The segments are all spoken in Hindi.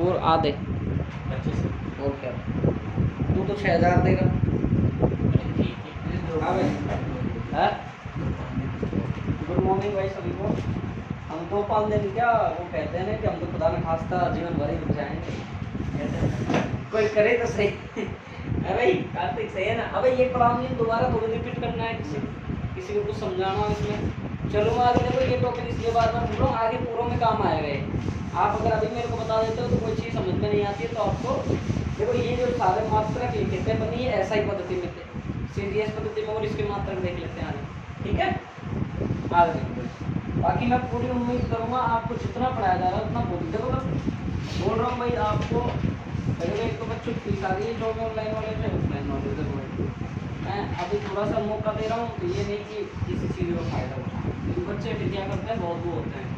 और आधे 25। और क्या, तू तो 6,000 देगा। हाँ भाई, गुड मॉर्निंग भाई सभी को। हम 2-5 दिन क्या वो कहते हैं ना कि हम तो खुदा न खास्ता जीवन भर ही रुक जाएंगे, कोई करे तो सही। है भाई कार्तिक, सही है ना। अब ये पढ़ाऊंगी दोबारा थोड़ी रिपीट करना है, किसी को कुछ समझाना है इसमें। चलो मैं आगे, देखो ये टॉपिक इसलिए बार बार बोल रहा हूँ, आगे पूरों में काम आएगा ये। आप अगर अभी मेरे को बता देते हो तो कोई चीज़ समझ में नहीं आती है तो आपको देखो ये जो सारे मात्रक लिखे थे बनी है SI पद्धति में थे, CGS पद्धति में, और इसके मात्रक देख लेते हैं आगे, ठीक है। आगे देखो, बाकी मैं पूरी उम्मीद करूँगा आपको जितना पढ़ाया जा रहा है उतना बोल। देखो मैं बोल रहा हूँ भाई आपको, एक तो बच्चों की फीस आ रही है जो भी ऑनलाइन वाले थे ऑफलाइन वाले थे, मैं अभी थोड़ा सा मौका दे रहा हूँ तो ये नहीं कि किसी चीज़ का फायदा उठाएं, क्योंकि बच्चे फिर क्या करते हैं, बहुत वो होते हैं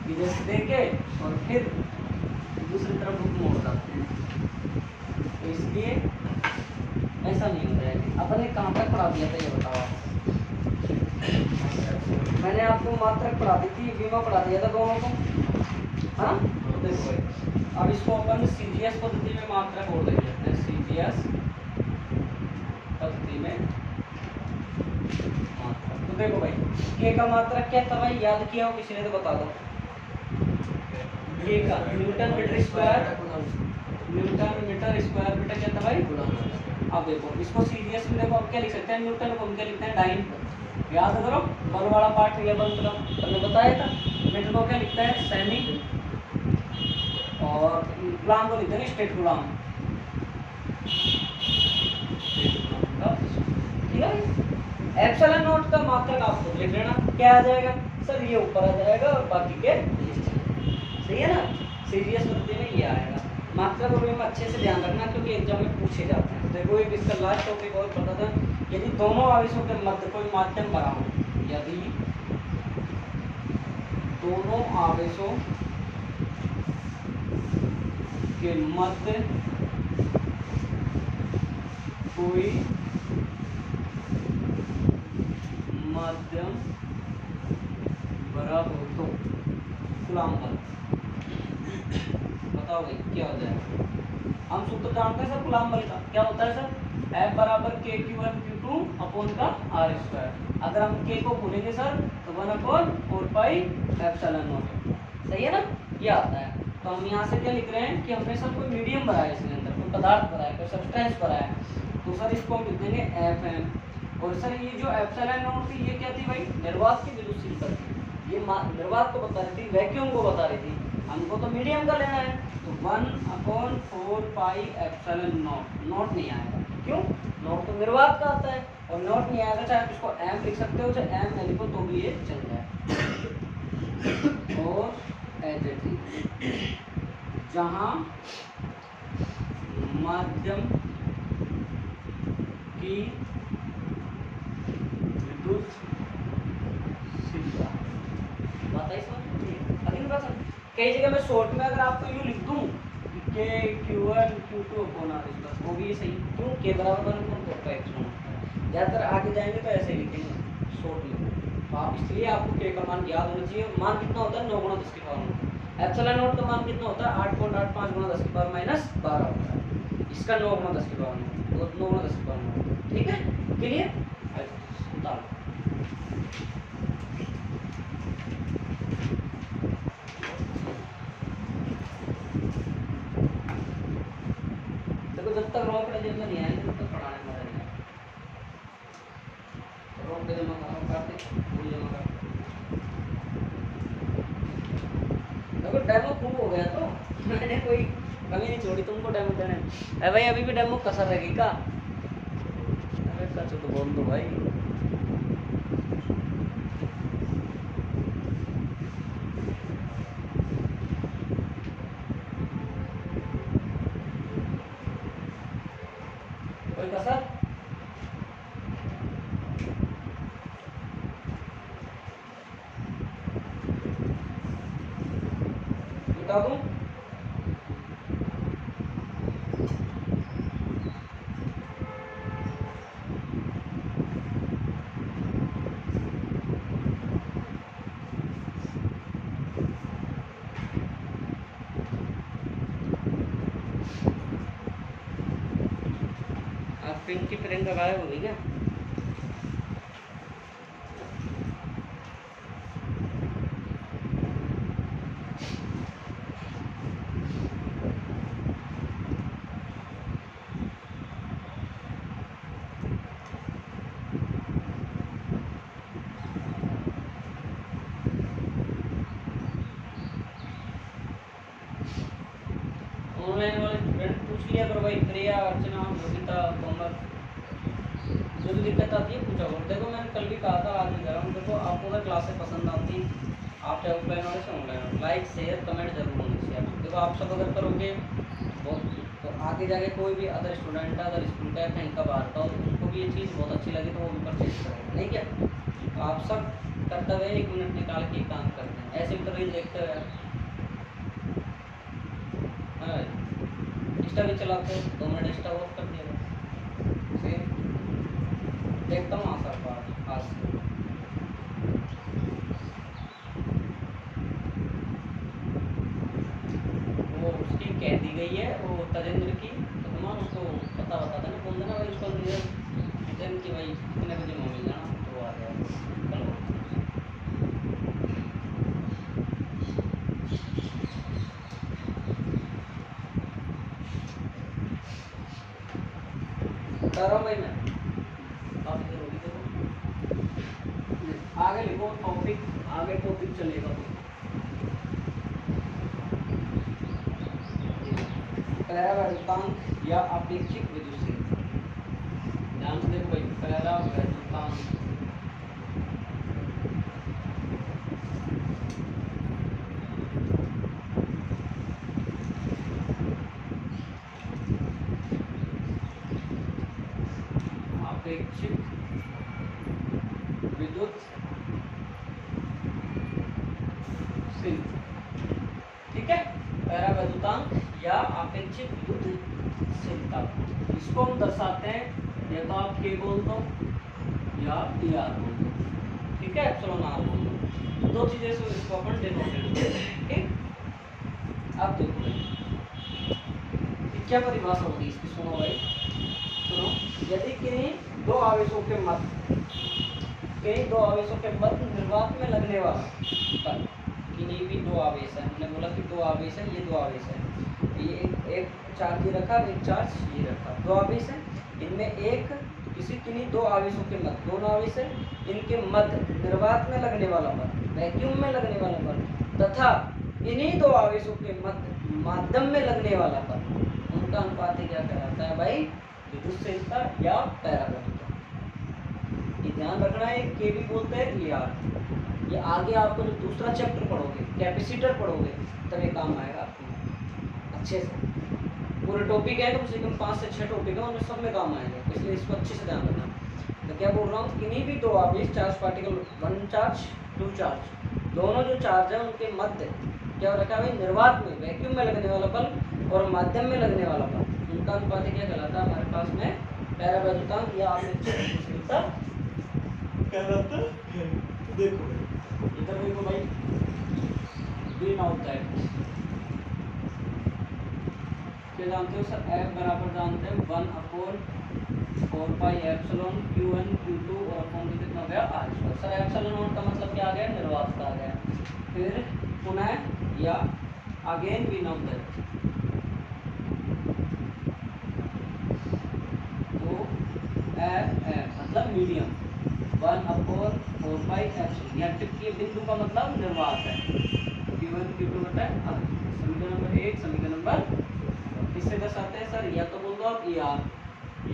कि जैसे दे के और फिर दूसरी तरफ रुख मोड़ जाते हैं, तो इसलिए ऐसा नहीं हो जाएगा। अपने कहाँ तक पढ़ा दिया था ये बताओ आप? मैंने आपको मात्रक पढ़ा दी थी, बीमा पढ़ा दिया था दोनों को, है ना। तो देखो भाई अब इसको अपन CGS पद्धति में मात्रक और देख लेते हैं। CGS पद्धति में मात्रक, तो देखो भाई K का मात्रक क्या था भाई, याद किया हो किसी ने तो बता दो। K का newton metre square, newton metre square metre क्या था भाई। अब देखो इसको CGS में देखो, अब क्या लिख सकते हैं, न्यूटन को हम क्या लिखते हैं, डाइन। याद करो बल वाला पार्ट या बल तरफ हमने बताया था। मीटर को क्या लिखता है, सेमी, और गुलाम को लिखते हैं स्टेट गुलाम। ठीक है, एप्सिलॉन नॉट का मात्रक आपको लिख लेना, क्या आ जाएगा सर, ये ऊपर आ जाएगा और बाकी के सही है ना। CGS पद्धति में ये आएगा मात्रक, और में अच्छे से ध्यान रखना क्योंकि एग्जाम में पूछे जाते हैं। देखो एक इसका लास्ट टॉपिक और पता था, यदि दोनों आवेशों के मध्य कोई माध्यम बना हो, यदि दोनों आवेशों के मध्य कोई माध्यम बड़ा हो तो कूलॉम बल, बताओ भाई क्या हो जाएगा। हम सूत्र जानते हैं सर कूलॉम बल का, क्या होता है सर, F बराबर K(Q1 Q2) अपॉन का R²। अगर हम K को भूलेंगे सर तो 1/4πε0, सही है ना, ये आता है। तो हम यहाँ से क्या लिख रहे हैं कि हमने सर कोई मीडियम भरा है इसके अंदर, कोई पदार्थ भरा है, कोई सब्सटेंस भरा है, तो सर इसको हम लिख देंगे Fm। और सर ये जो ε0 थी ये क्या थी भाई, निर्वात की विद्युतशीलता थी, ये निर्वात को बता रही थी, वैक्यूम को बता रही थी, हमको तो मीडियम का लेना है। तो 1/4πε0, नॉट नहीं आएगा, क्यों, नॉट तो निर्वात का आता है और नॉट नहीं आएगा, चाहे इसको m लिख सकते हो चाहे m न लिखो तो भी ये चल जाए। और एज इट इज, जहां माध्यम की विद्युत शीलता, बात आई समझ में, अगली बात कई जगह मैं शॉर्ट में अगर आपको यूँ लिख दूँ कि Q1 Q2 अपॉन R², वो भी सही, क्यों, K बराबर 1/4πε0। ज़्यादातर आगे जाएंगे तो ऐसे ही लिखेंगे शॉर्ट में, तो आप इसलिए आपको K का मान याद होना चाहिए। मान कितना होता है, 9 × 10 की पावर 9। ε0 का मान कितना होता है, 8.85 × 10 की पावर -12 होता है, इसका 9 × 10 की पावर 9, तो 9 × 10 की पावर 9, ठीक है, क्लियर। जब तक रोक जेब में नहीं आएंगे तब तक पढ़ाने में मजा नहीं आएगा। रोक जमा करो, कार्तिक फूल जमा करो। देखो डेमो खूब हो गया, तो मैंने कोई कमी नहीं छोड़ी तुमको डेमो देने। अरे भाई अभी भी डेमो कसर रहेगी का, अरे सच तो बोल दो भाई। कोई कसर बता दूं, पिंकी प्रियंका गायब हो गई क्या? ऑनलाइन वाले स्टूडेंट पूछ लिया करो भाई, प्रिया, अर्चना, योगिता, कोमल, जो भी दिक्कत आती है पूछा करो। देखो मैंने कल भी कहा था, आज भी कह रहा हूँ, देखो आपको अगर क्लासेस पसंद आती आप चाहे ऑफलाइन वाले से ऑनलाइन हो, लाइक शेयर कमेंट जरूर होनी चाहिए। देखो आप सब अगर करोगे तो आगे जाके कोई भी अदर स्टूडेंट है, अदर स्कूल का है, कहीं का बाहर का, उसको भी ये चीज़ बहुत अच्छी लगी तो वो भी परचेज करेगा, नहीं क्या? तो आप सब करते हुए 1 मिनट निकाल के काम करते हैं, ऐसे भी तो रील देखते हुए इंस्टा भी चलाते हो, 2 मिनट इंस्टा ऑफ कर दिया, देखता हूँ आसार पार आज से। वो उसकी कह दी गई है, वो तजेंद्र की, तो तुम उसको पता बता देना, बोल देना भाई उसको दिन की भाई कितने बजे में मिल जाना, तो वो आ गया कल। कर रहा हूँ भाई मैं, काफ़ी देर होगी। देखो आगे लिखो टॉपिक, आगे टॉपिक चलेगा तो पैरावैद्युतांक या अपेक्षित विद्युत। ध्यान से देखो भाई, पैरावैद्युतांक अपेक्षित विद्युत सिंह, ठीक है। पैरावैद्युतांक या अपेक्षित विद्युत सिंहता, इसको हम दर्शाते हैं या तो आप के बोल दो या पी आर बोल दो, ठीक है, एप्सिलॉन आर बोल दो, दो चीजें से इसको अपन डिनोटेट करते हैं, ठीक। अब देखो भाई क्या परिभाषा होगी इसकी, सुनो भाई सुनो। यदि किन्हीं दो आवेशों के मध्य निर्वात में लगने वाला बल, किन्हीं भी दो आवेश है, हमने बोला कि दो आवेश है, ये दो आवेश है, ये एक चार्ज ये रखा, एक चार्ज ये रखा, दो आवेश है, इनमें एक किन्हीं दो आवेशों के मध्य, दोनों आवेश है, इनके मध्य निर्वात में लगने वाला बल, वैक्यूम में लगने वाला बल, तथा इन्हीं दो आवेशों के मध्य माध्यम में लगने वाला बल, उनका अनुपात क्या कहलाता है भाई? विद्युतशीलता या पैरावैद्युता। ये ध्यान रखना है, के भी बोलते हैं ये आर। ये आगे आपको जो दूसरा चैप्टर पढ़ोगे, कैपेसिटर पढ़ोगे, तब ये काम आएगा आपको अच्छे से। पूरे टॉपिक है, कम से कम 5 से 6 टॉपिक है, उनमें सब में काम आएगा, इसलिए इसको अच्छे से ध्यान रखना। तो क्या बोल रहा हूँ, किन्हीं भी दो आवेश चार्ज पार्टिकल, 1 चार्ज 2 चार्ज, दोनों जो चार्ज है उनके मध्य क्या रखा है? निर्वात में, वैक्यूम में लगने वाला बल और माध्यम में लगने वाला बल, उनका अनुपात क्या कहलाता है हमारे पास में? पैरावैद्युतांक या अपेक्षित विद्युतशीलता कहलाता है। देखो इधर देखो भाई, वी नो दैट, क्या जानते हो सर? F बराबर जानते हैं 1/4 पाई एप्सिलॉन Q1 Q2 और अपॉन में कितना हो गया R²। सर एप्सिलॉन का मतलब क्या आ गया? निर्वात का आ गया। फिर पुनः या अगेन वी नो दैट, तो F मतलब मीडियम, 1/4 पाई एप्सिलॉन, यहाँ टिप के बिंदु का मतलब निर्वात है, Q1 Q2 बटा R। समीकरण नंबर 1, समीकरण नंबर किससे दर्शाते हैं सर? या तो बोल दो आप ER,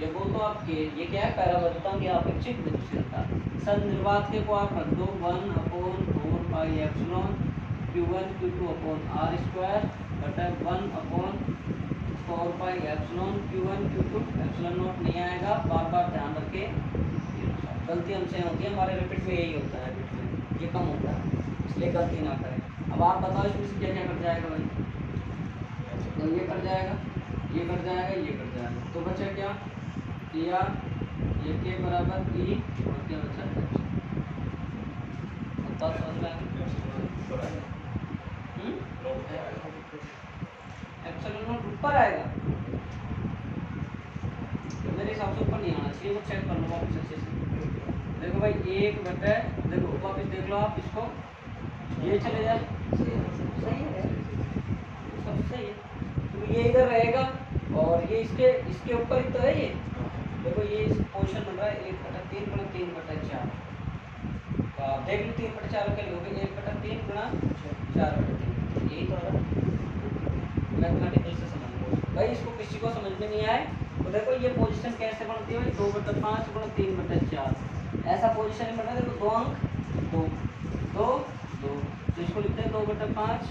ये बोल दो आप के, ये क्या है? पैरावैद्युतांक या अपेक्षित विद्युतशीलता। सर निर्वात के को आप रख दो 1/4 pi epsilon Q1 Q2 upon R² बटा 1/4 pi epsilon Q1 Q2, epsilon not नहीं आएगा, बार बार ध्यान रखे, गलती हमसे होती है, हमारे रिपीट में यही होता है, ये कम होता है, इसलिए गलती ना करें। अब आप बताओ इसमें से क्या क्या कट जाएगा भाई? तो ये कट जाएगा, ये कट जाएगा, ये कट जाएगा, तो बचा क्या? ER, ये के बराबर E और क्या बचा? बात समझ में आ गई? एप्सिलॉन नॉट ऊपर आएगा, तो मेरे हिसाब से ऊपर नहीं आना चाहिए, वो चेक कर लो वापस अच्छे से। देखो भाई 1/, देखो वापस देख लो आप इसको, ये चले जाए, सही है, सब सही है। तो ये इधर रहेगा और ये इसके ऊपर ही तो है ये। देखो ये इस पोर्शन बन रहा है 1/3 गुणा 3/4। तो आप देख लो 3/4 के लोगे 1/3 गुणा 4/3, यही तो है मैथमेटिकल से समझ लो भाई। इसको किसी को समझ में नहीं आए तो देखो ये पोजीशन कैसे बनती है भाई, 2/5 गुणा 3/4 ऐसा पोजीशन बना। देखो 2 अंक 2 2 2, तो इसको लिखते हैं 2/5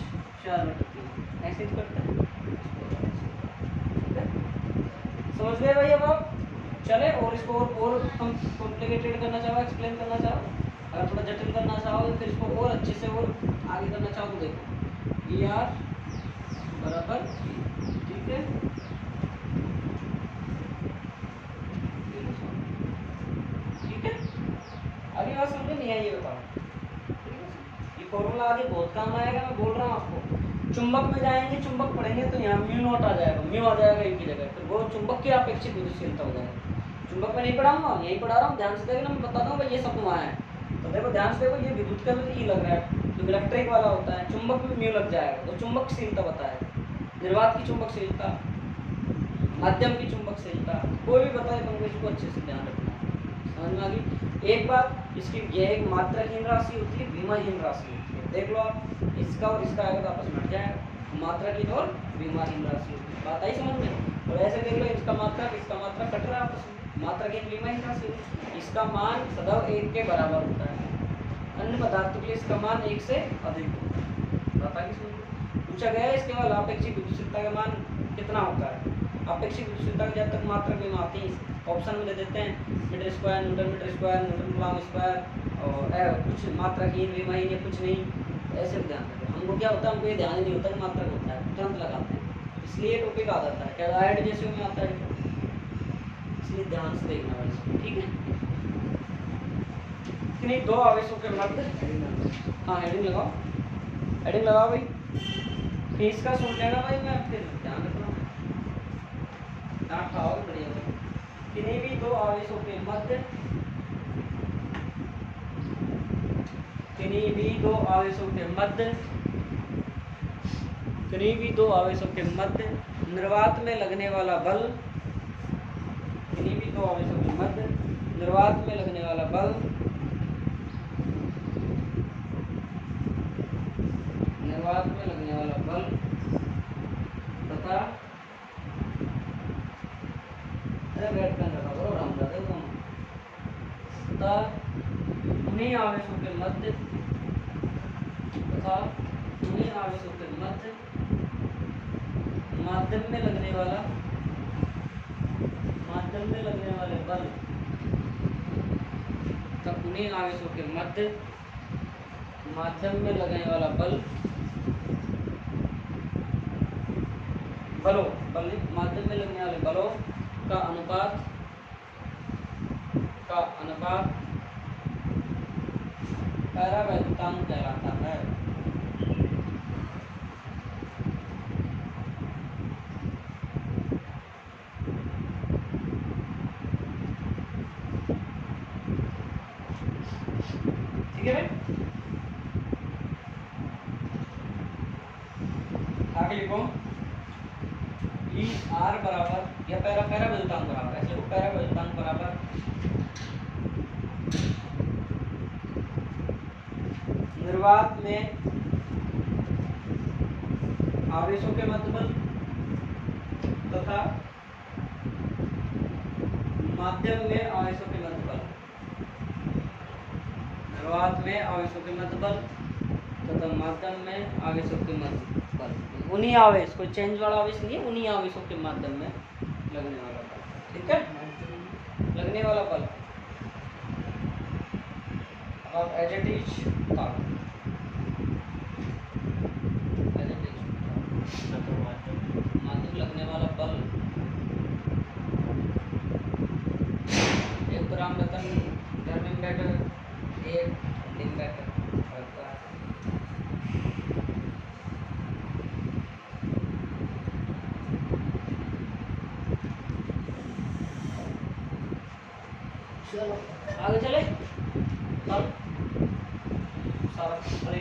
4/3, ऐसे ही करते हैं। समझ गए भाई अब आप? चले और इसको और हम कॉम्प्लिकेटेड करना चाहो, एक्सप्लेन करना चाहो, अगर थोड़ा जटिल करना चाहो तो फिर इसको और अच्छे से और आगे करना चाहो तो देखो ई आर बराबर, ठीक है, ठीक है। अभी बात समझ नहीं आई ये बताओ, ये फॉर्मूला आगे बहुत काम आएगा, मैं बोल रहा हूँ आपको। चुंबक में जाएंगे, चुंबक पढ़ेंगे तो यहाँ म्यू नॉट आ जाएगा, म्यू आ जाएगा एक की जगह, फिर वो चुंबक की अपेक्षित विद्युतशीलता हो जाएगी। चुंबक में नहीं पढ़ाऊंगा, यही पढ़ा रहा हूँ, ध्यान से देखना, मैं बताता हूँ भाई ये सब वहाँ है। तो देखो ध्यान से देखो, ये विद्युत का भी ई लग रहा है, जो इलेक्ट्रिक वाला होता है, चुंबक में म्यू लग जाएगा, तो चुंबकशीलता बताएगा, निर्वात की चुंबकशीलता, माध्यम की चुंबकशीलता, कोई भी बताए तुमको इसको अच्छे से ध्यान रखना, समझ में आ गई। एक बात इसकी, ये एक मात्राहीन राशि होती है, विमाहीन राशि होती है, देख लो आप, इसका और इसका आएगा तो आपस में हट जाएगा, मात्राहीन और विमाहीन राशि होती है, बात आई समझ में। और ऐसे देख लो, इसका मात्रा कट रहा है आपस में, मात्राहीन विमाहीन राशि, इसका मान सदैव 1 के बराबर होता है, अन्य पदार्थों के लिए इसका मान 1 से अधिक होता है। बात आगे समझ। पूछा गया है इसके बाद अपेक्षित विद्युतशीलता का मान कितना होता है। अपेक्षित विद्युतशीलता की जब तक मात्रा में आती है ऑप्शन में दे देते हैं metre square, newton coulomb square, और कुछ मात्राहीन विमाहीन या कुछ नहीं, ऐसे ध्यान रखें। हमको क्या होता है, हमको ये ध्यान ही नहीं होता कि मात्रा होता है, तुरंत लगाते हैं, इसलिए टॉपिक आ जाता है, क्या आयड जैसे में आता है, इसलिए ध्यान से देखना भाई, ठीक है। किन्हीं दो आवेशों के मध्य, हाँ हेडिंग लगाओ, हेडिंग लगाओ भाई, फीस का सुन लेना भाई, मैं फिर ध्यान रखना, डांट खाओगे बढ़िया भाई। किन्हीं भी दो आवेशों के मध्य, किन्हीं भी दो आवेशों के मध्य, किन्हीं भी दो आवेशों के मध्य निर्वात में लगने वाला बल, किन्हीं भी दो आवेशों के मध्य निर्वात में लगने वाला बल, निर्वात में लगने वाला बल तथा, रेड पेन रखा करो आराम से, तथा उन्हीं आवेशों के मध्य, तथा उन्हीं आवेशों के मध्य माध्यम में लगने वाला, माध्यम में लगने वाले बल, तथा उन्हीं आवेशों के मध्य माध्यम में लगने वाला बल, माध्यम में लगने वाले बलों का अनुपात परावैद्युतांक कहलाता है। ठीक है भाई, आगे लिखो ई आर बराबर, या परावैद्युतांक बराबर, ऐसे लिखो परावैद्युतांक बराबर निर्वात में आवेशों के मध्य बल तथा माध्यम में आवेशों के मध्य बल, निर्वात में आवेशों के मध्य बल तथा माध्यम में आवेशों के मध्य बल, उन्हीं आवेश, कोई चेंज वाला आवेश नहीं है, उन्हीं आवेशों के माध्यम में लगने वाला बल, ठीक है, लगने वाला बल, अब एज इट इज माध्यम लगने वाला बल, एक ग्राम रतन टर्निंग बैटर, एक टर्निंग बैटर रखता है। चलो आगे चले। अब सारा अरे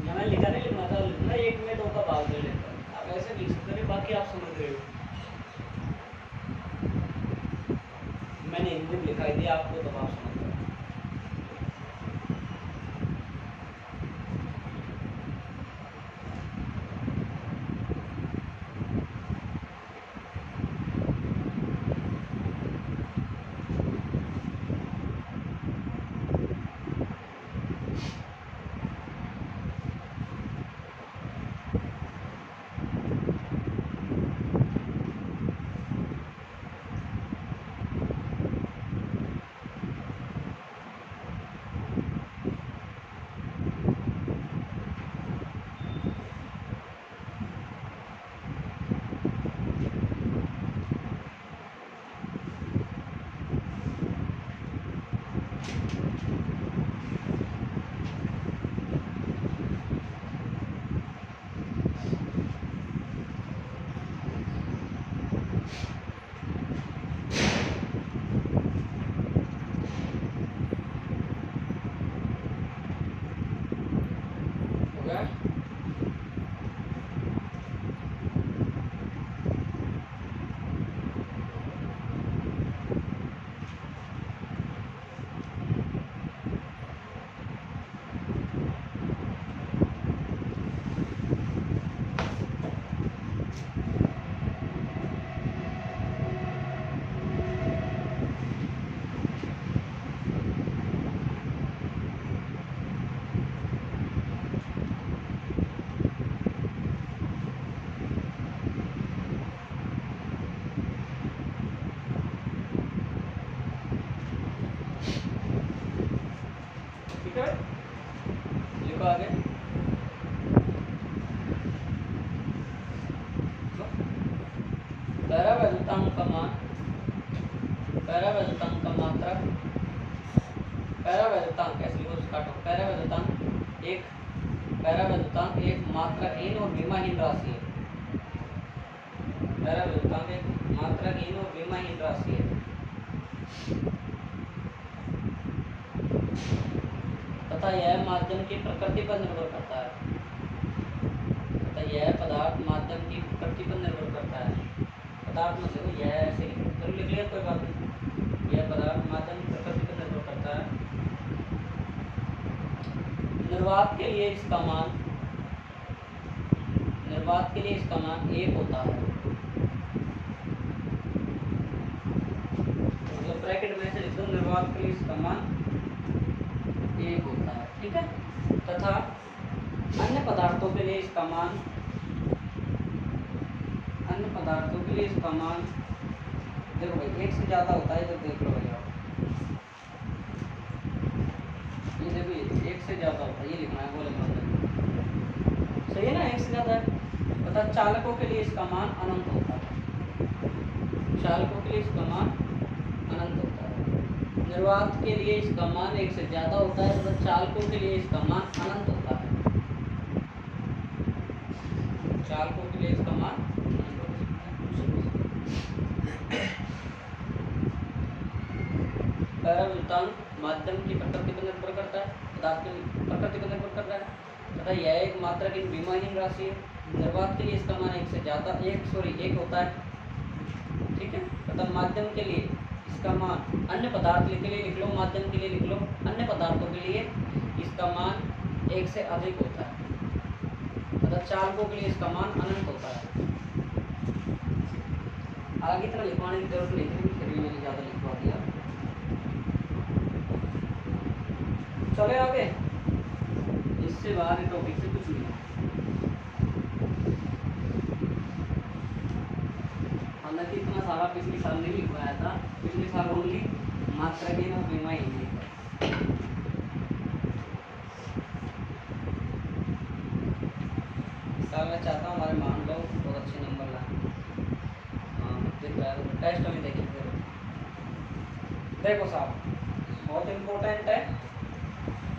यहाँ मैंने लिखा नहीं, लिखना था लिखना 1 में 2 का भाग दे लेता, आप ऐसे लिख सकते हैं, बाकी आप समझ रहे हो। मैंने हिंदी में लिखा दिया आपको, तब आप समझ रहे हो। लिखो आगे। पैराबैलतांग का मान, पैराबैलतांग का मात्रक, पैराबैलतांग कैसे लिखो काटो, पैराबैलतांग एक, पैराबैलतांग एक मात्रकहीन और विमाहीन राशि है। पैराबैलतांग एक मात्रकहीन और विमाहीन राशि है तथा यह माध्यम की प्रकृति पर निर्भर करता है, तथा यह पदार्थ माध्यम की प्रकृति पर निर्भर करता है। पदार्थ में देखो यह ऐसे चलो लिख लिया, कोई बात नहीं। यह पदार्थ माध्यम की प्रकृति पर निर्भर करता है। निर्वात के लिए इसका मान, निर्वात के लिए इसका मान 1 होता है, मतलब ब्रैकेट में से लिख दो, निर्वात के लिए इसका मान 1 होता है, ठीक है। तथा अन्य पदार्थों के लिए इसका मान, अन्य पदार्थों के लिए इसका मान देखो भाई 1 से ज़्यादा होता है, तो देख लो भैया ये देखो 1 से ज़्यादा होता है, ये लिखना है बोले मतलब सही है ना, 1 से ज़्यादा है। तथा चालकों के लिए इसका मान अनंत होता है, चालकों के लिए इसका मान अनंत होता है। निर्वात के लिए इसका मान 1 से ज़्यादा होता है तथा चालकों के लिए इसका मान अनंत होता है, चालकों के लिए इसका मान पैराबैलतांग माध्यम की प्रकृति पर निर्भर करता है, पदार्थ की प्रकृति पर निर्भर करता है तथा यह एक मात्रक विमाहीन राशि है। निर्वात के लिए इसका मान 1 से ज़्यादा 1 होता है, ठीक है। तथा माध्यम के लिए इसका मान, अन्य पदार्थ के लिए लिख लो, माध्यम के लिए लिख लो, अन्य पदार्थों के लिए इसका मान 1 से अधिक होता है तथा चालकों के लिए इसका मान अनंत होता है। आगे इतना लिखवाने की जरूरत नहीं थी, फिर भी मैंने ज़्यादा लिखवा दिया। चले आगे, इससे बाहर टॉपिक से कुछ नहीं। हालांकि इतना सारा पिछले साल नहीं लिखवाया था, पिछले साल ओनली मात्रहीन और विमाहीन लिखा। साल मैं चाहता हूँ हमारे मान लो बहुत अच्छे नंबर लाए। हाँ दिख रहा है, टेस्ट में देखेंगे। देखो साहब बहुत इम्पोर्टेंट है,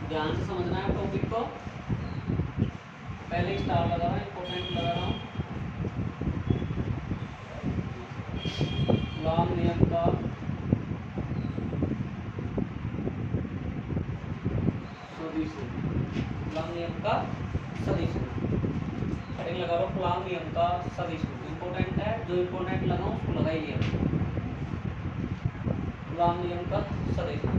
ध्यान से समझना है टॉपिक को। पहले स्टार लगा रहा हूँ, इम्पोर्टेंट लगा रहा हूँ। कूलॉम नियम का नियम का सदिश गुण। हेडिंग लगा लो कूलॉम नियम का सदिश गुण। इंपॉर्टेंट है, जो इंपॉर्टेंट लगाऊं उसको लगा ही लिया। कूलॉम नियम का सदिश गुण।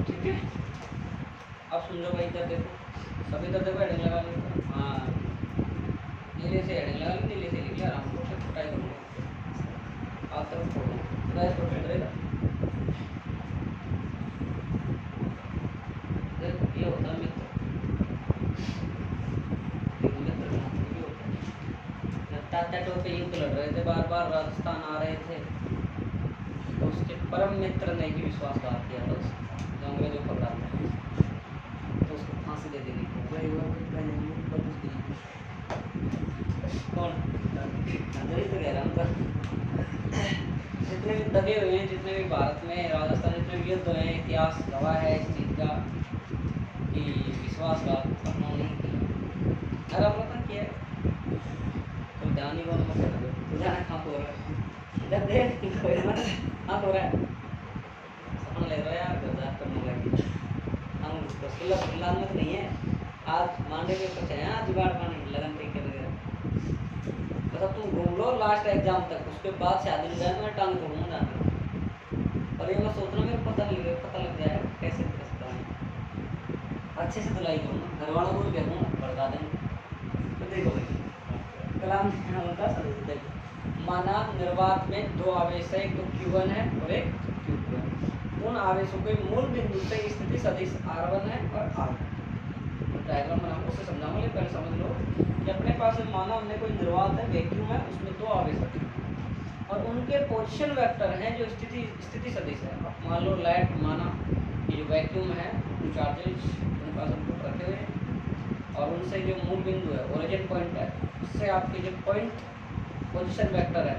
ठीक है, अब समझो भाई, इधर देखो, सभी इधर देखो, हेडिंग लगा लो। हाँ, नीले से हेडिंग लगा लो, नीले से लिख लिया, आराम से फटाई करूँगा आप तरफ छोड़ूंगा रहेगा। ये होता है मित्र, मित्र का मतलब ये होता है। तात्या पे युद्ध लड़ रहे थे, बार बार राजस्थान आ रहे थे, तो उसके परम मित्र ने ही विश्वासघात किया था उसको, जो अंग्रेजों को पकड़ाता है, तो उसको फांसी दे देनी थी। कौन तो कह रहा हूँ, जितने भी दगे हुए हैं, जितने भी भारत में राजस्थान जितने भी युद्ध हुए हैं, इतिहास गवाह है इस चीज़ का कि विश्वासघात करना नहीं किया। अगर आपने किया है तो ध्यान ही कौन मत करो, जाना कहाँ हो रहा है, जब देख हाँ हो रहा है, सपना ले रहा है यार, गद्दार करने लगे हम रसगुल्ला में नहीं है। आज मांडे के कुछ है, आज जुगाड़ पाने लगन तरीके वगैरह, मतलब तुम घूम लो लास्ट एग्जाम तक, उसके बाद शादी में जाए तो मैं टांग तोड़ूंगा जाना। और ये मैं सोच रहा हूँ, मेरे पता लग जाएगा कैसे करता है, अच्छे से धुलाई करूँगा, घर वालों को भी कहूँगा भड़का देंगे। तो देखो भाई, कलाम होता है, माना निर्वात में दो आवेश है, एक तो Q1 है और एक Q2 है। उन आवेशों के मूल बिंदु से स्थिति सदिश R1 है और R2। तो डायग्राम बनाऊंगा, उससे समझाऊंगा, लेकिन पहले समझ लो कि अपने पास माना हमने कोई निर्वात है, वैक्यूम है, उसमें दो आवेश रखे और उनके पोजीशन वेक्टर हैं जो स्थिति सदिश है। अब मान लो लाइट, माना ये जो वैक्यूम है, चार्जेज उनके पास इनपुट रखे हुए हैं और उनसे जो मूल बिंदु है, ओरिजिन पॉइंट है, उससे आपके जो पॉइंट पोजीशन वेक्टर है,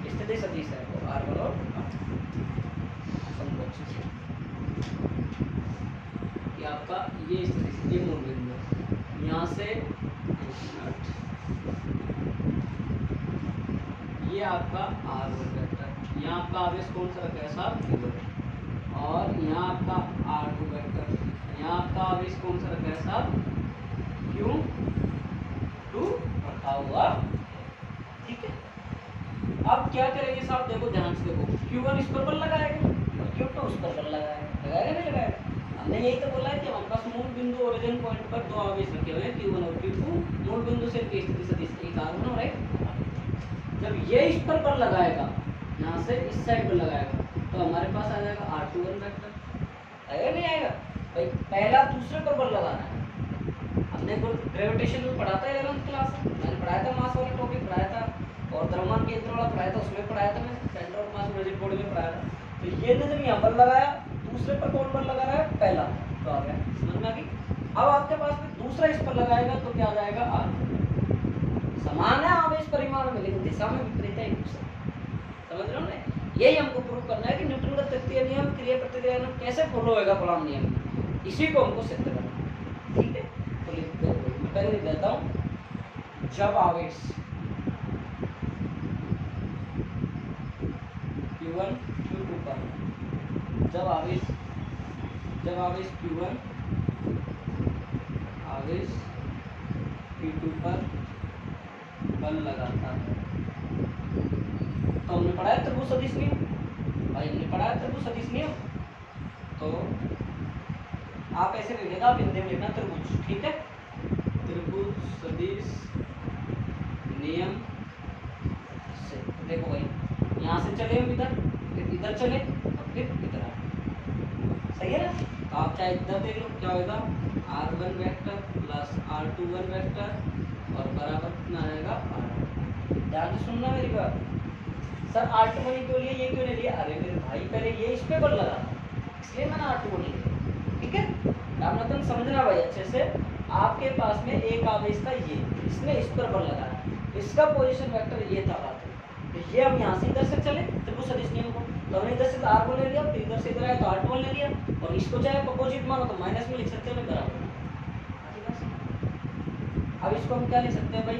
स्थिति सदिश है, वो R1 और ये आपका ये स्थिति, ये मूल बिंदु है, यहाँ से ये आपका R1 वेक्टर, यहाँ आपका आवेश कौन सा रखा है साहब, Q1, और यहाँ आपका R2 वेक्टर, यहाँ आपका आवेश कौन सा रखा है साहब, Q2 रखा हुआ। ठीक है, अब क्या करेंगे साहब, देखो ध्यान से देखो, Q1 इस पर बल लगाएगा और Q2 उस पर बल लगाएगा नहीं लगाएगा। हमने यही तो बोला है कि हमारे पास मूल बिंदु ओरिजिन पॉइंट पर दो आवेश रखे हुए हैं, Q1 और Q2, मूल बिंदु से स्थिति सदिश एक R1 और एक। जब ये इस पर बल लगाएगा, यहाँ से इस साइड पर लगाएगा, तो हमारे पास आ जाएगा R21 वेक्टर। आएगा नहीं आएगा भाई, पहला दूसरे पर बल लगाना है। हमने ग्रेविटेशन में पढ़ा था 11th क्लास में, मैंने पढ़ाया था, मास वाला टॉपिक पढ़ाया था, और द्रव्यमान केंद्र वाला पढ़ाया था, उसमें पढ़ाया था मैंने, centre of mass rigid body में पढ़ाया था। तो ये जब यहाँ बल लगाया, दूसरे पर कौन बल लगा रहा है, पहला, तो आ गया समझ में आ गई। अब आपके पास में दूसरा इस पर लगाएगा तो क्या आ जाएगा, R। समान है आवेश परिमाण में, लेकिन दिशा में विपरीत है एक दूसरे, समझ रहे हो ना। यही हमको प्रूव करना है कि न्यूटन का तृतीय नियम क्रिया प्रतिक्रिया नियम कैसे फॉलो होगा कूलॉम नियम में, इसी को हमको सिद्ध करना है। ठीक है, तो मैं पहले लिख देता हूँ, जब आवेश Q1 Q2 पर, जब आवेश Q1 आवेश Q2 पर बल लगाता है, तो हमने पढ़ा है त्रिभुज सदिश नियम भाई, हमने पढ़ा है त्रिभुज सदिश नियम। तो आप ऐसे लिखिएगा, आप हिंदी में लिखना त्रिभुज, ठीक है, त्रिभुज सदिश नियम से। देखो भाई, यहाँ से चले हम इधर, फिर इधर चले और फिर इधर आए, सही है ना। तो आप चाहे इधर देख लो, क्या होगा, R1 vector plus R21 vector और बराबर कितना आएगा, R। ध्यान से सुनना मेरी बात। सर R21 क्यों लिए, ये क्यों नहीं लिया, अरे मेरे भाई पहले ये इस पे बल लगा था, इसलिए मैंने R21 लिया। ठीक है, रामनाथन समझना भाई अच्छे से। आपके पास में एक आवेश था ये, इसने इस पर बल लगाया, इसका पोजीशन वेक्टर ये था बात, तो ये हम यहाँ से इधर से चले त्रिभुज सदिश नियम को, तो हमने इधर से R1 ले लिया, फिर इधर से इधर आया तो R21 ले लिया, और इसको चाहे अपोजिट मानो तो माइनस में लिख सकते हैं, बराबर। अब इसको हम क्या लिख सकते हैं भाई,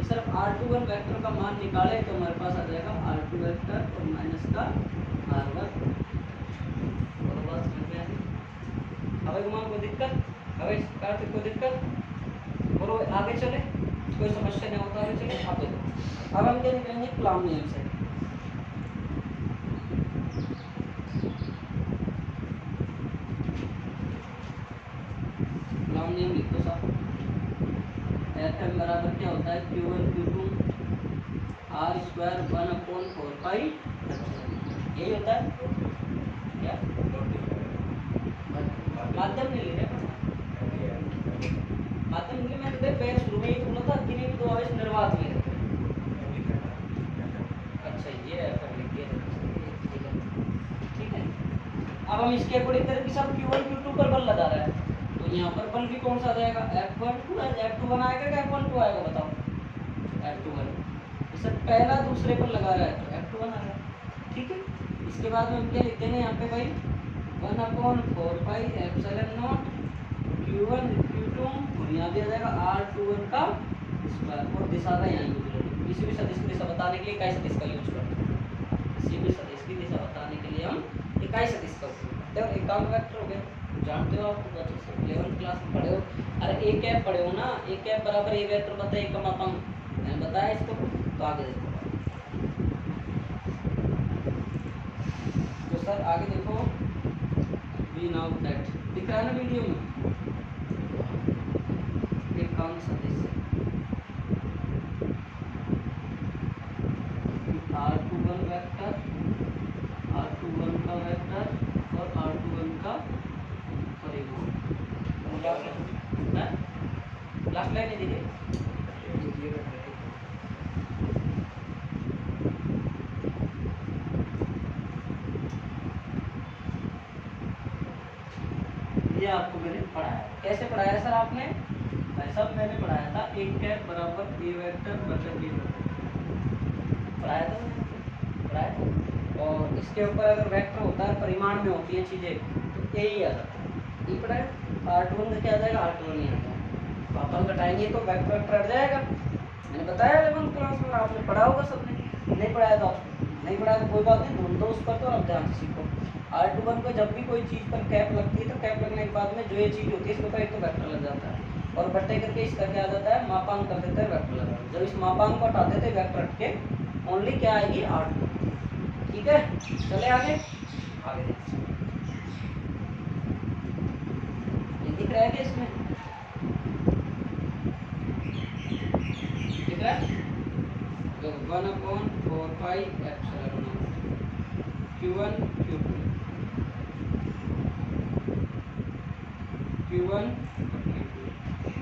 सिर्फ R21 वेक्टर का मान निकाले तो हमारे पास आ जाएगा R2 वेक्टर और माइनस का R1 गुमान कोई दिक्कत? अबे कार्तिक कोई दिक्कत? और आगे चले, कोई समस्या नहीं होता, आगे चले। आप देखो अब हम क्या निकलेंगे कलाम नियम से। कलाम नियम लिख दो साहब। एफ एम बराबर क्या होता है, Q1 Q2 R स्क्वायर 1/4 यही होता है क्या? माध्यम नहीं ले रहे, माध्यम नहीं, मैंने तो पहले शुरू में ही बोला था कि नहीं, दो आवेश निर्वात में रहते हैं। अच्छा ये है, फिर लिख दिया, ठीक है। अब हम इसके अकॉर्डिंग करें कि सब Q1 Q2 पर बल लगा रहा है, तो यहाँ पर बल भी कौन सा आ जाएगा, F12 F21 आएगा क्या F12 आएगा, बताओ? F21। जैसे पहला दूसरे पर लगा रहा है तो F21 आ रहा, ठीक है। इसके बाद में हम क्या लिखते हैं यहाँ पे भाई 1/4 एप्सिलॉन नॉट Q1 Q2 और यहाँ दिया जाएगा R21 का स्क्वायर, और दिशा का यहाँ यूज करेंगे। किसी भी सदिश की दिशा बताने के लिए इकाई सदिश का यूज करते हैं। किसी भी सदिश की दिशा बताने के लिए हम इकाई सदिश का उपयोग करते हैं। एकांक वेक्टर हो गया, जानते हो आप बहुत अच्छे से, 11th क्लास में पढ़े हो। अरे एक कैप पढ़े हो ना, एक कैप बराबर ए वेक्टर बता एक का मापांक, मैंने बताया इसको। तो आगे देखो, तो सर आगे देखो, वी नाउ दैट दिख रहा है ना वीडियो में, एकांक सदिश R21 वेक्टर, R21 का वेक्टर और R21 का परिमाण। लास्ट लाइन नहीं दीजिए, ये आपको मैंने पढ़ाया। कैसे पढ़ाया सर आपने? ऐसा मैंने पढ़ाया था, एक कैप बराबर ए वेक्टर बटा बी वेक्टर, पढ़ाया था मैंने, पढ़ाया था। और इसके ऊपर अगर वेक्टर होता है, परिमाण में होती है चीजें, तो यही आ जाता है, ये पढ़ाया। R21 का क्या आ जाएगा, R21 ही आ जाएगा। तो अपन घटाएंगे तो वेक्टर वेक्टर हट जाएगा, मैंने बताया 11th क्लास में, आपने पढ़ा होगा सबने। नहीं पढ़ाया तो आप नहीं पढ़ाया तो कोई बात नहीं, ढूंढ दो उस पर, तो आप ध्यान से सीखो। R21 को जब भी कोई चीज़ पर कैप लगती है, तो कैप लगने के बाद में जो ये चीज़ होती है, इसके ऊपर एक तो वेक्टर लग जाता है, और बट्टे करके इसका क्या आ जाता है, मापांक कर देते हैं, वेक्टर लगा। जब इस मापांक को हटा देते हैं, वेक्टर हट के ओनली क्या आएगी, R21, ठीक है। चले आगे, आगे देखिए ये दिख रहा है कि इसमें दिख रहा है, 1/4 एप्सिलॉन Q1 Q2 Q1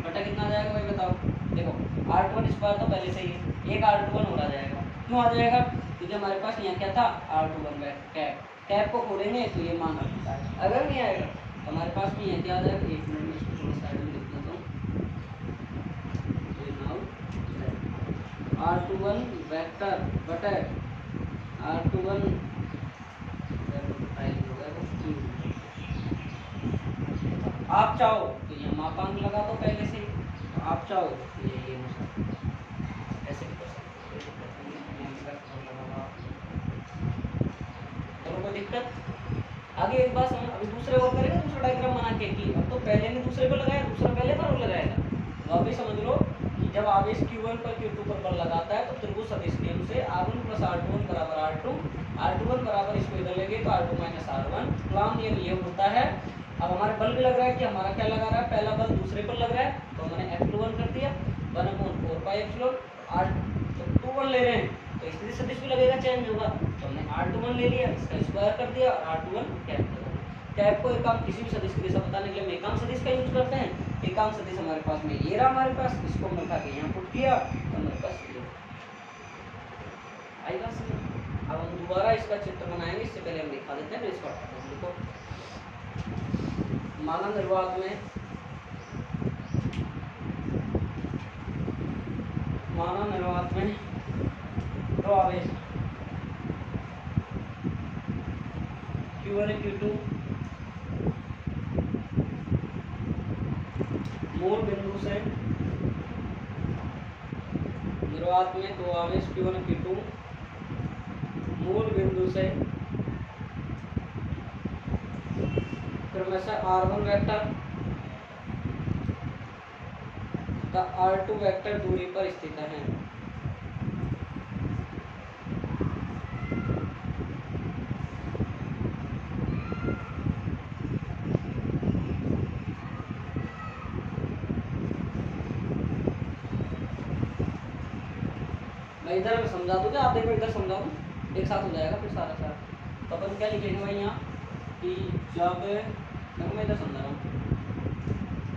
बटा कितना आ जाएगा भाई बताओ? देखो R21 स्क्वायर तो पहले से ही है, एक R21 और आ जाएगा। क्यों आ जाएगा? क्योंकि हमारे पास यहाँ क्या था, R21 कैप, कैप को खोलेंगे तो ये मान रखता है। अगर नहीं आएगा तो हमारे पास में यहाँ क्या आ जाएगा, एक मिनट में इसको थोड़ा साइड में लिख देता हूँ। R21 वेक्टर बटे R21 आप चाहो तो यहाँ मापांक लगा दो पहले से, तो आप चाहो तो ये ऐसे भी कर सकते हो, चलो कोई दिक्कत। आगे एक बात समझ, अभी दूसरे और करेगा, दूसरा डायग्राम बना के कि अब तो पहले ने दूसरे पर लगाया, दूसरा पहले पर और लगाएगा। तो आप भी समझ लो कि जब आवेश Q1 पर Q2 पर बल लगाता है, तो त्रिभुज सदिश नियम से R1 + R21 बराबर R2, R21 बराबर इसको इधर लेंगे तो R2 - R1। कलाम नियम ये होता है। अब हमारे बल भी लग रहा है कि हमारा क्या लगा रहा है, पहला बल दूसरे पर लग रहा है, तो हमने F21 कर दिया 1/4 एप्सिलॉन R21 ले रहे हैं, तो स्थिति सदिश भी लगेगा, चेंज होगा, तो हमने R21 ले लिया, इसका स्क्वायर कर दिया और R21 कैप कर दिया। कैप को एकांक किसी भी सदिश की दिशा बताने के लिए हम एकांक सदिश का यूज करते हैं। एकांक सदिश हमारे पास में ये रहा, हमारे पास इसको हमने उठा के यहाँ पुट किया, तो हमारे पास ये आई बात समझ। अब हम दोबारा इसका चित्र बनाएंगे, इससे पहले हम दिखा देते हैं, तो इसको हटाते हैं। देखो माना निर्वात में, माना निर्वात में दो आवेश Q1 Q2 मूल बिंदु से, निर्वात में दो आवेश Q1 Q2 मूल बिंदु से वेक्टर में से r1 वेक्टर का r2 वेक्टर दूरी पर स्थित है। मैं इधर समझा दूँ क्या, आप देखो इधर समझा दूँ, एक साथ हो जाएगा फिर सारा सारा। तो अपन क्या लिखेंगे भाई यहाँ कि जब, देखो मैं इधर समझा रहा हूँ,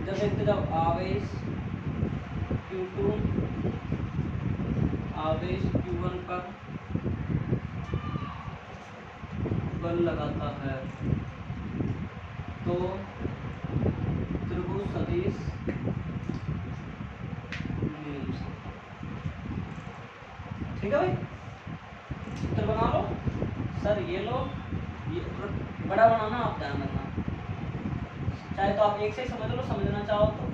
जब देखते जब आवेश Q2 आवेश Q1 पर बल लगाता है तो त्रिभुज सदिश निम्न। ठीक है भाई, चित्र बना लो सर, ये लो, ये बड़ा बनाना आप ध्यान रखना, चाहे तो आप एक से ही समझ लो, समझना चाहो तो।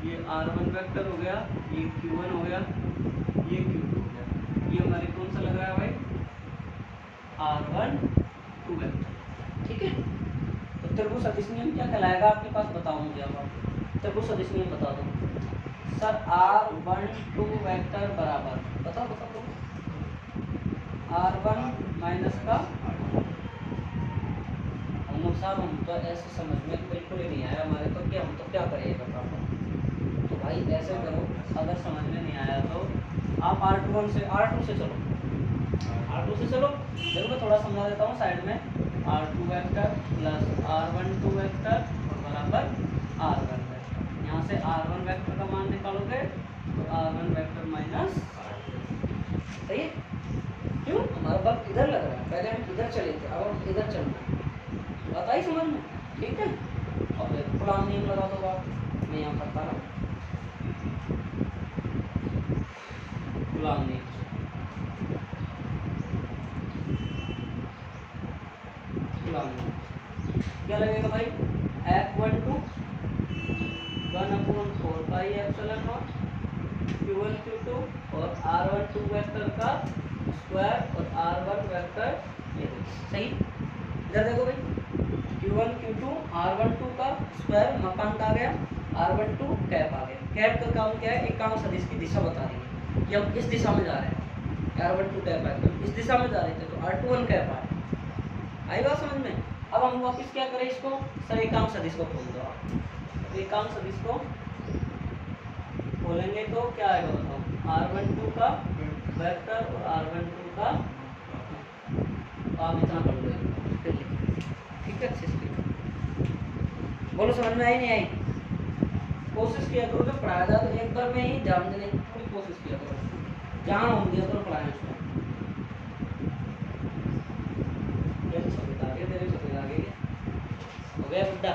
ये r1 वेक्टर हो गया, ये q1 हो गया, ये q2 हो गया, ये हमारे कौन सा लग रहा है भाई, r1 2 वेक्टर। ठीक है, तो त्रिभुज सदिश नियम क्या कहलाएगा आपके पास, बताओ मुझे अब आप त्रिभुज सदिश नियम बता दो सर। r1 2 वेक्टर बराबर, बताओ बताओ, r1 माइनस का, हम साहब हम तो ऐसे समझ में बिल्कुल ही नहीं आया हमारे, तो क्या हम तो क्या करेगा पापा। तो भाई ऐसे करो, अगर समझ में नहीं आया तो आप r2 से चलो, r2 से चलो। देखो मैं थोड़ा समझा देता हूँ साइड में, r2 vector plus r1 2 vector और बराबर r1 वेक्टर। यहाँ से r1 वेक्टर का मान निकालोगे तो r1 वेक्टर माइनस, सही है। क्यों, हमारा वक्त इधर लग रहा है, पहले हम इधर चले थे, अब हम इधर चलना है, बात आई समझ में। ठीक है, और कूलॉम नियम लगा दो आप, मैं यहाँ पढ़ता रहा कूलॉम नियम। क्या लगेगा भाई, F12 1/4 pi epsilon not Q1 Q2 और r1 2 वेक्टर का स्क्वायर और r1 वेक्टर, ये सही। इधर देखो भाई, Q1 Q2 r1 2 का स्क्वायर मापांक आ गया, r1 2 कैप आ गया। कैप का काम क्या है, एक काम सदिश की दिशा बता रही है कि हम इस दिशा में जा रहे हैं, r1 2 कैप आ गया, इस दिशा में जा रहे थे तो r21 कैप आ गया। आई बात समझ में। अब हम वापस क्या करें इसको, सर एक काम सदिश को खोल दो आप, एक काम सदिश को खोलेंगे तो क्या आएगा बताओ, r1 2 का वेक्टर और r1 2 का, आप इतना कर लो, ठीक है, अच्छे से बोलो, समझ में आई नहीं आई। कोशिश किया करो जब पढ़ाया जाए तो एक बार में ही ध्यान देने की पूरी कोशिश किया करो, जहाँ होंगे तो पढ़ाएं उसको। हो गया बुड्ढा,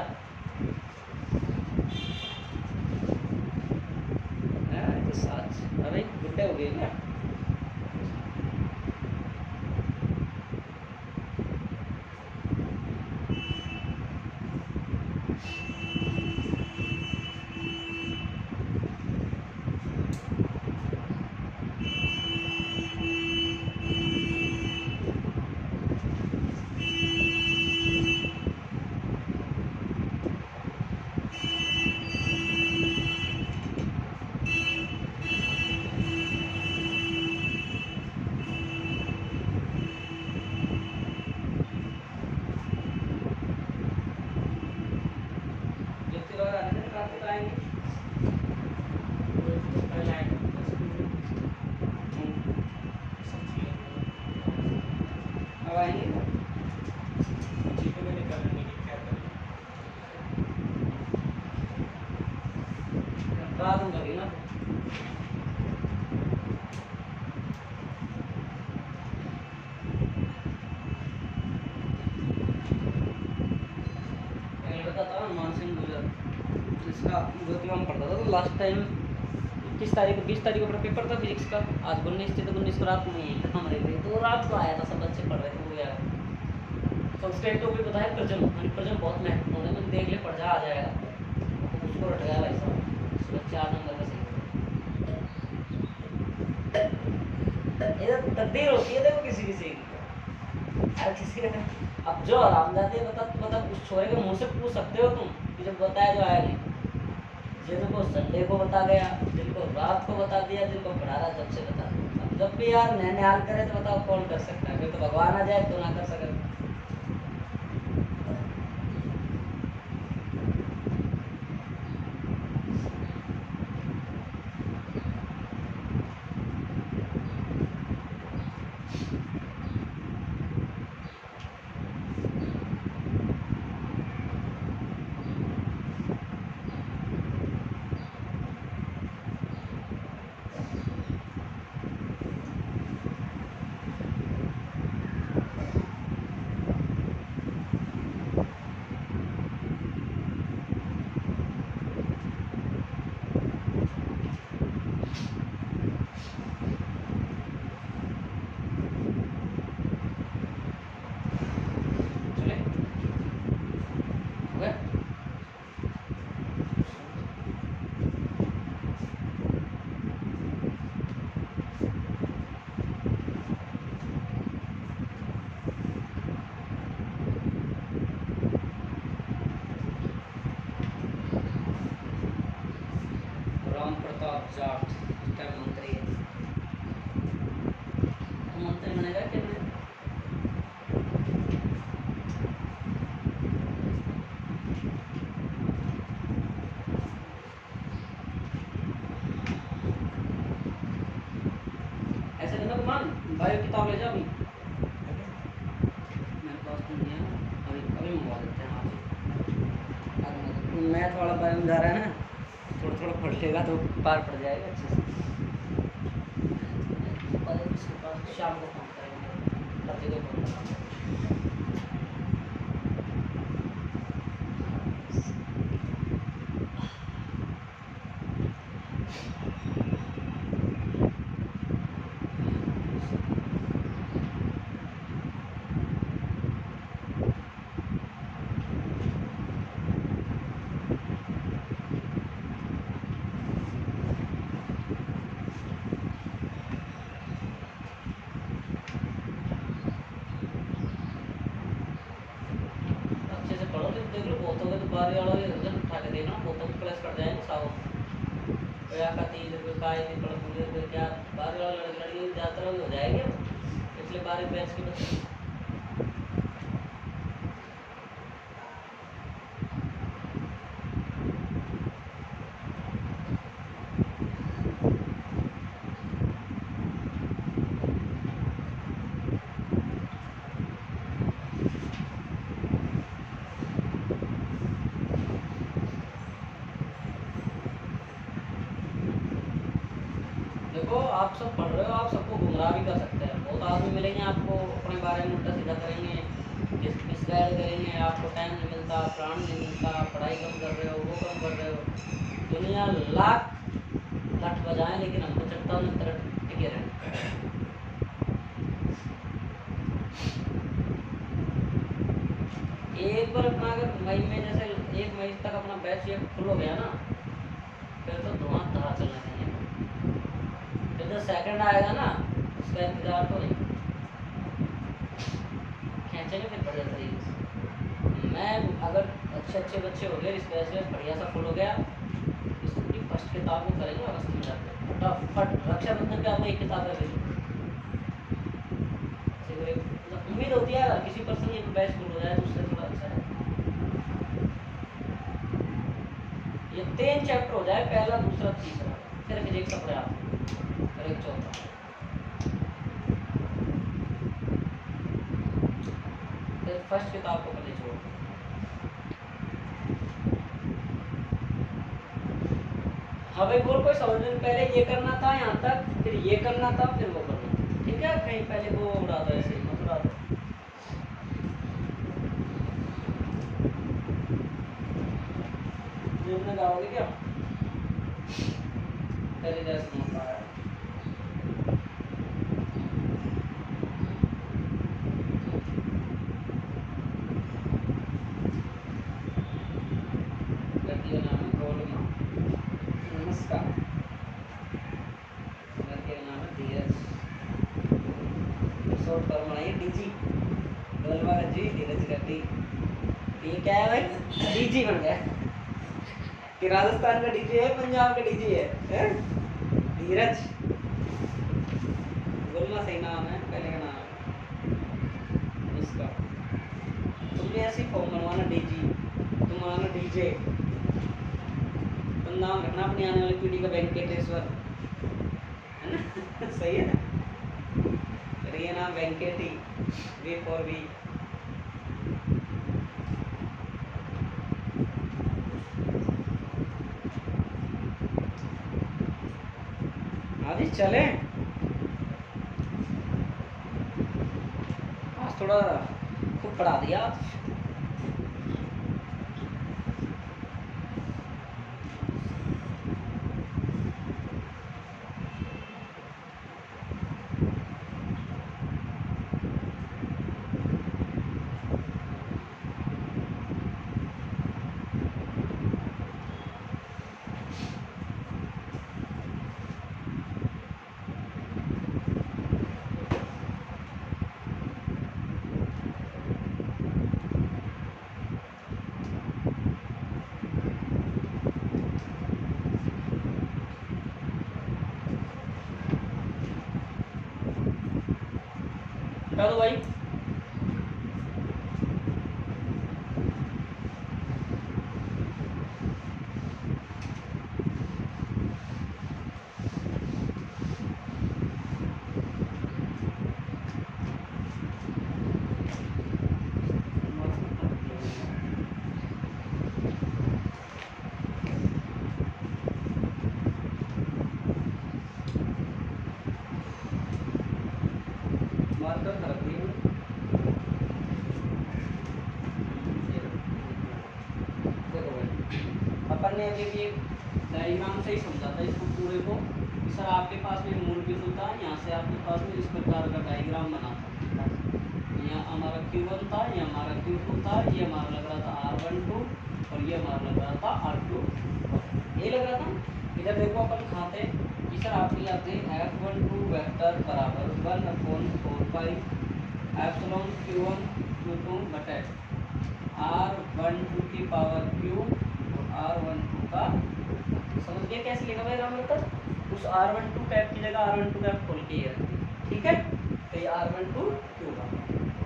तो साथ अरे बुड्ढे हो गए क्या। लास्ट टाइम 21 तारीख 20 तारीख को पेपर था फिजिक्स का, आज 19 थी तो 19 को रात में ही हमारे लिए, तो रात को आया था, सब बच्चे पढ़ रहे थे, वो यार सबस्ट्रेट भी पता है प्रजम, प्रजम बहुत महत्वपूर्ण है, मैंने देख लिया पढ़ा आ जाएगा, उसको रट गया भाई साहब, सुबह 4 नंबर का सही। ये तकदीर होती है देखो किसी किसी की, हर किसी का। अब जो आरामदायक है बता उस छोरे के मुंह से पूछ सकते हो तुम कि जब बताया जो आया नहीं, जिनको संडे को बता गया, जिनको रात को बता दिया, जिनको पढ़ा रहा जब से बता दिया। अब जब भी यार नैनिहाल करे तो बताओ कौन कर सकता है, फिर तो भगवान आ जाए तो ना कर सके। राम प्रताप जाट मंत्री है, मंत्री बनेगा कि नहीं? ऐसे नहीं तो मान भाई किताब ले जा अभी, मेरे पास तो नहीं है ना, अभी अभी मंगवा देते हैं आपसे। मैथ वाला बारे जा रहा है ना, थोड़ा थोड़ा पढ़ लेगा तो पार पड़ जाएगा अच्छे से। शाम को फोन करेंगे, पति को फोन करेंगे। अच्छे से पढ़ो, फिर देख लो बहुत हो गए तो बारी वाला भी रिजल्ट उठा के देखना, बहुत तो क्लास कर जाएंगे साहब। क्या का 30 रुपये का है, पढ़ पूरे रुपये क्या बारी वाला लड़की ज़्यादातर हो जाएंगे, इसलिए बारी बैच के बच्चे। देखो आप सब पढ़ रहे हो, आप सबको गुमराह भी कर सकते हैं, बहुत आदमी मिलेंगे आपको अपने बारे में उल्टा सीधा करेंगे, मिसगाइड करेंगे, आपको टाइम नहीं मिलता, प्राण नहीं मिलता, पढ़ाई कम कर रहे हो, वो कम कर रहे हो, दुनिया लाख लठ बजाएं लेकिन हमको चट्टान की तरह टिके रहें। एक बार अपना अगर मई में जैसे 1 मई तक अपना बैच ये फुल हो गया ना, फिर तो धुआं धड़ा चलना चाहिए। फिर जो सेकंड आएगा ना उसका इंतजार तो नहीं, खींचेंगे फिर बढ़िया तरीके से। मैं अगर अच्छे अच्छे बच्चे हो गए, स्पेशलिस्ट बढ़िया सा फुल हो गया, इसकी फर्स्ट किताब को करेंगे अगस्त में जाकर फटाफट, रक्षाबंधन पे आपको एक किताब है भेजो। उम्मीद होती है यार किसी पर्सन की बैच फुल हो जाए तो उससे थोड़ा अच्छा है। ये 3 चैप्टर हो जाए, पहला दूसरा तीसरा, फिर फिजिक्स अपने आप, फिर एक चौथा। फिर फर्स्ट किताब को पहले छोड़, हाँ भाई बोल कोई समझने से पहले ये करना था यहाँ तक, फिर ये करना था, फिर वो करना था, ठीक है? कहीं पहले वो उड़ा दो, ऐसे ही मत उड़ा दो। जीवन गाओगे क्या पहले जैसे मौका आया? इसका लड़के का नाम है धीरज, शॉर्ट फॉर्म बनाइए डीजी, डोलवा का जी, धीरज का डी। ये क्या है भाई, डीजी बन गया कि राजस्थान का डीजे है, पंजाब का डीजे है? धीरज बोलना सही नाम है, पहले का नाम है इसका। तुम भी ऐसी फॉर्म बनवाना डीजी, तुम आना डीजे, तुम नाम रखना अपनी आने वाली पीढ़ी का वेंकटेश्वर, है ना? सही है ना? ये नाम वेंकटी, वी फॉर वी। हाँ जी चले, आज थोड़ा खूब पढ़ा दिया। बता दो भाई। मार्कर रख दिए, देखो भाई अपन ने अभी एक डायग्राम से ही समझा था इसको पूरे को कि सर आपके पास में मूल बिंदु था, यहाँ से आपके पास में इस प्रकार का डायग्राम बना था। यहाँ हमारा Q1 था, ये हमारा Q2 था, ये हमारा लग रहा था R12 और ये हमारा लग रहा था R2, ये लग रहा था। इधर देखो अपन कहाँ थे कि सर आप ये आते F12 वेक्टर बराबर 1/4 पाई एप्सिलॉन Q1 Q2 बटे R12 की पावर Q और R12 का, समझ गए कैसे लिखा भाई राम लखन? उस R12 कैप की जगह R12 कैप खोल के ये रखते, ठीक है? तो ये R12 क्यों का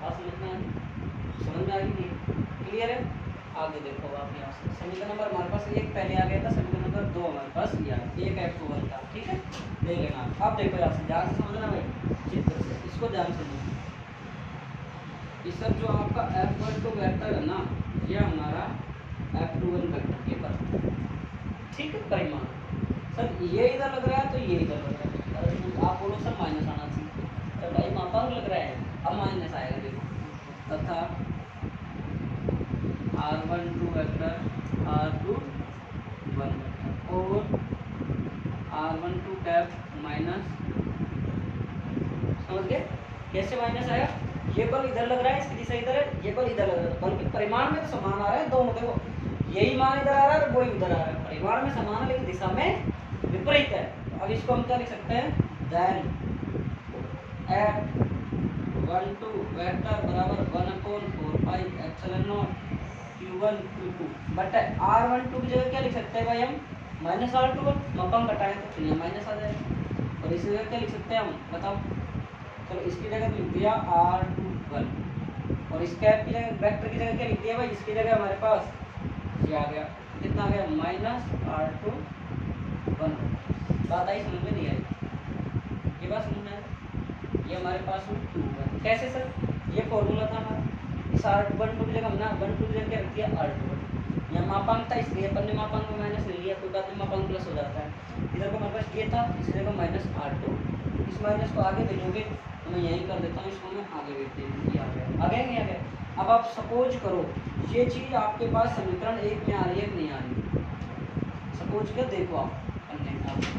बात समझ में आ गई? क्लियर है? आगे देखो आप यहाँ से समीकरण नंबर हमारे पास एक पहले आ गया था, समीकरण नंबर 2 हमारे पास ये एक F21 था, ठीक है? देख लेना अब देखो यहाँ से ध्यान से समझना भाई, चित्र से इसको ध्यान से समझना। इस सर जो आपका F12 वेक्टर है ना, ये हमारा F21 वेक्टर के पर, ठीक है? परिमाण सर ये इधर लग रहा है तो ये इधर लग रहा है, अरे आप बोलो सर माइनस आना चाहिए, तो भाई मापांक लग रहा है, अब माइनस आएगा देखो, तथा R12 वेक्टर R21 वेक्टर और R12 कैप माइनस, समझ गए कैसे माइनस आया? ये बल इधर लग रहा है, इसकी दिशा इधर है, ये बल इधर लग रहा है, बल्कि परिमाण में तो समान आ रहा है दोनों, देखो यही मान इधर आ रहा है और वही उधर आ रहा है, परिमाण में समान है लेकिन दिशा में विपरीत है। तो अब इसको हम क्या लिख सकते हैं? देन F12 वेक्टर बराबर 1/4 pi epsilon not Q1 Q2 बटे R12 की जगह क्या लिख सकते हैं भाई हम? माइनस R21, मापांक घटाएं तो यहाँ माइनस आ जाएगा, और इसी जगह क्या लिख सकते हैं हम बताओ? चलो इसकी जगह लिख दिया R21 और इस कैप की जगह वेक्टर की जगह क्या लिख दिया भाई? इसकी जगह हमारे पास ये आ गया, कितना आ गया? Minus R21। बात आई समझ में? नहीं आई? ये बात समझ में आई? ये हमारे पास में Q1 कैसे सर? ये फॉर्मूला था हमारा, इस R12 की जगह हमने 12 की जगह क्या रख दिया? R21। यहाँ मापांक था इसलिए अपन ने मापांक में माइनस ले लिया, कोई बात नहीं, मापांक प्लस हो जाता है। इधर को हमारे पास ये था, इस जगह माइनस R2, इस माइनस को आगे भेजोगे तो मैं यहीं कर देता हूँ, इसको मैं आगे भेज देंगे, ये आ गया, आ गया नहीं आ गया? अब आप सपोज करो ये चीज़ आपके पास समीकरण 1 में आ रही है कि नहीं आ रही? सपोज कर देखो आप,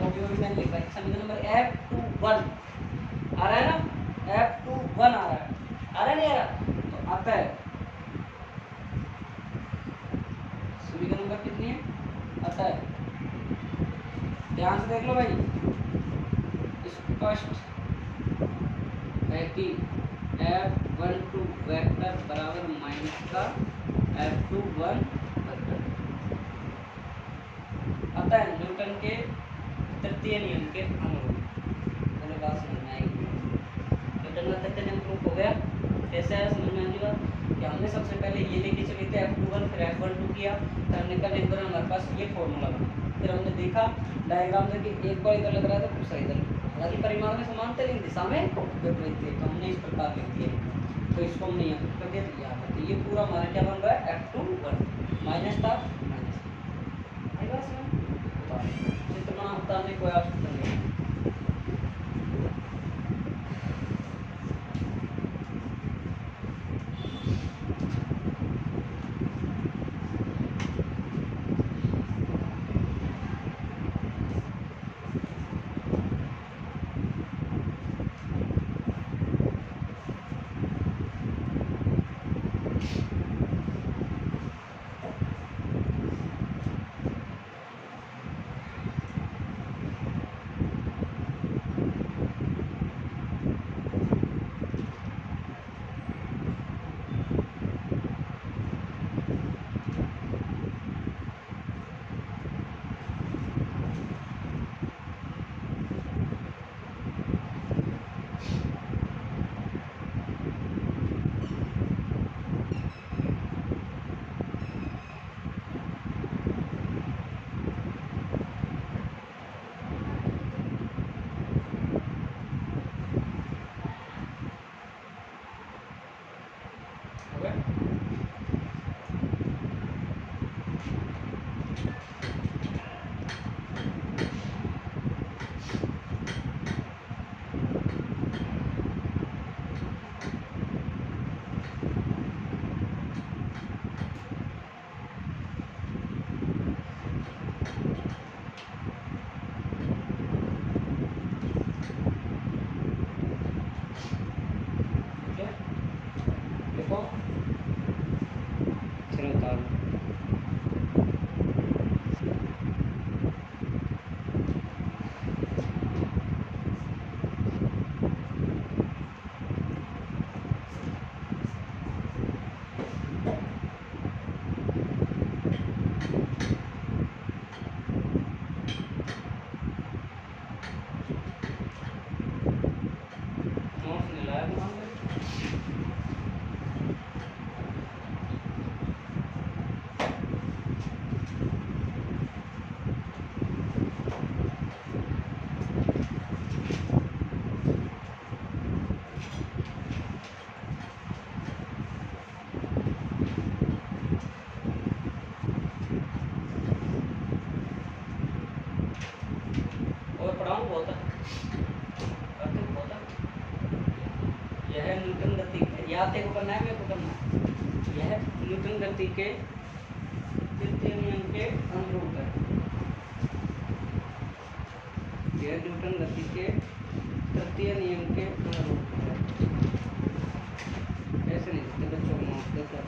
कॉपी में मैंने लिखा है समीकरण नंबर F21 आ रहा है ना, F21 आ रहा है, आ रहा नहीं आ रहा? तो आता है समीकरण नंबर कितनी है? आता है ध्यान से देख लो भाई, स्पष्ट है कि F12 वेक्टर बराबर माइनस का F21 वेक्टर। अतः न्यूटन के तृतीय नियम के अनुरूप, पहले बात समझ में आएगी। न्यूटन का तृतीय नियम प्रूफ हो गया। कैसे आया समझ में आने का कि हमने सबसे पहले ये लेके चले थे F21, फिर F12 किया, फिर हमने कल एक बार हमारे पास ये फॉर्मूला बना, फिर हमने देखा डायग्राम में कि एक बार इधर लग रहा था दूसरा इधर, हालांकि परिमाण में समान थे लेकिन दिशा में विपरीत थे, तो हमने इस प्रकार लिख दिया। तो इसको हमने यहाँ कर दिया, तो यहाँ तो ये पूरा हमारा क्या बन रहा है F21 माइनस था माइनस, चित्र बना उतारने कोई आवश्यकता नहीं। आते को करना है, मेरे को करना है। यह न्यूटन गति के तृतीय नियम के अनुरूप है। यह न्यूटन गति के तृतीय नियम के अनुरूप है। ऐसे नहीं लिखते बच्चों को, माफ देता है।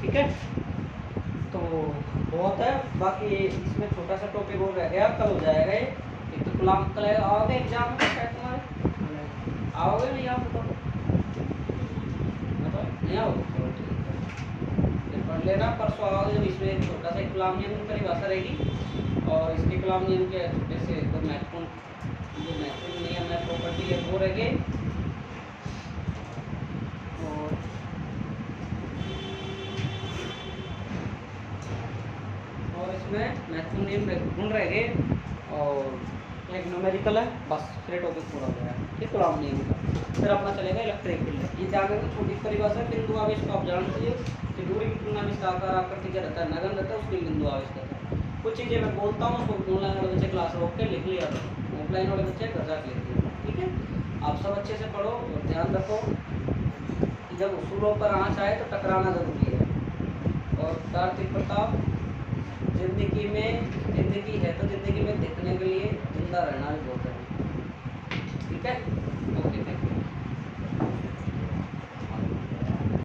ठीक है, तो बहुत है, बाकी इसमें छोटा सा टॉपिक और रह गया, कल हो जाएगा ये। एक तो कल आओगे एग्जाम में, शायद तुम्हारे आओगे नहीं, आप बताओ नहीं आओगे, चलो ठीक है, पढ़ लेना। परसों आओगे जब इसमें छोटा सा कलाम नियम की परिभाषा रहेगी, और इसके कलाम नियम के छोटे से तो महत्वपूर्ण नियम है, प्रॉपर्टी है, वो रहेंगे। और इसमें महत्वपूर्ण नियम ढूंढ रह गए और एक न्यूमेरिकल है, बस फिर टॉपिक पूरा हो गया। ये कूलॉम नियम का। फिर अपना चलेगा इलेक्ट्रिक फील्ड। ये ध्यान रखना, छोटी परिभाषा है। बिंदु आवेश को आप जान चाहिए कि दूरी की तुलना में इसका आकार आकृति क्या रहता है, नगण्य रहता है, उसके बिंदु आवेश कहते हैं। कुछ चीज़ें मैं बोलता हूँ उसको ऑनलाइन वाले बच्चे क्लास रोक के लिख लिया, ऑफलाइन वाले बच्चे घर जाके लिख लिया, ठीक है। आप सब अच्छे से पढ़ो और ध्यान रखो कि जब उसूलों पर आँच आए तो टकराना जरूरी है। और कार्तिक प्रताप, जिंदगी है तो जिंदगी में दिखने के लिए जिंदा रहना भी बहुत है, ठीक है। ओके।